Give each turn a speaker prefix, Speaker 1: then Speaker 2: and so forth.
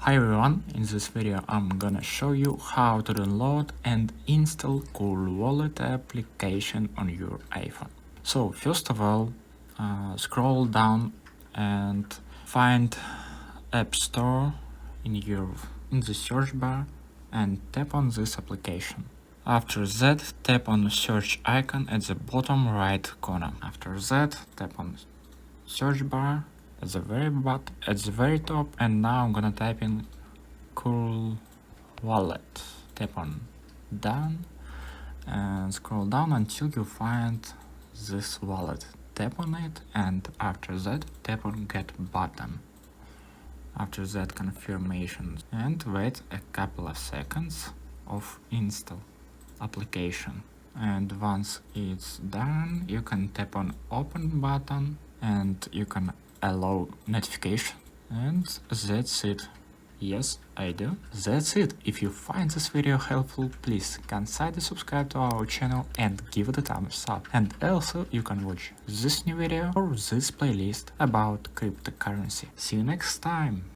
Speaker 1: Hi everyone, in this video I'm gonna show you how to download and install CoolWallet application on your iPhone. So first of all, scroll down and find App Store in the search bar and tap on this application. After that, tap on the search icon at the bottom right corner. After that, tap on search bar at the very top, and now I'm gonna type in CoolWallet. Tap on done and scroll down until you find this wallet. Tap on it, and after that tap on get button. After that, confirmation, and wait a couple of seconds of install application. And once it's done, you can tap on open button and you can allow notification, and that's it. Yes, I do. That's it. If you find this video helpful, please consider subscribe to our channel and give it a thumbs up. And also you can watch this new video or this playlist about cryptocurrency. See you next time.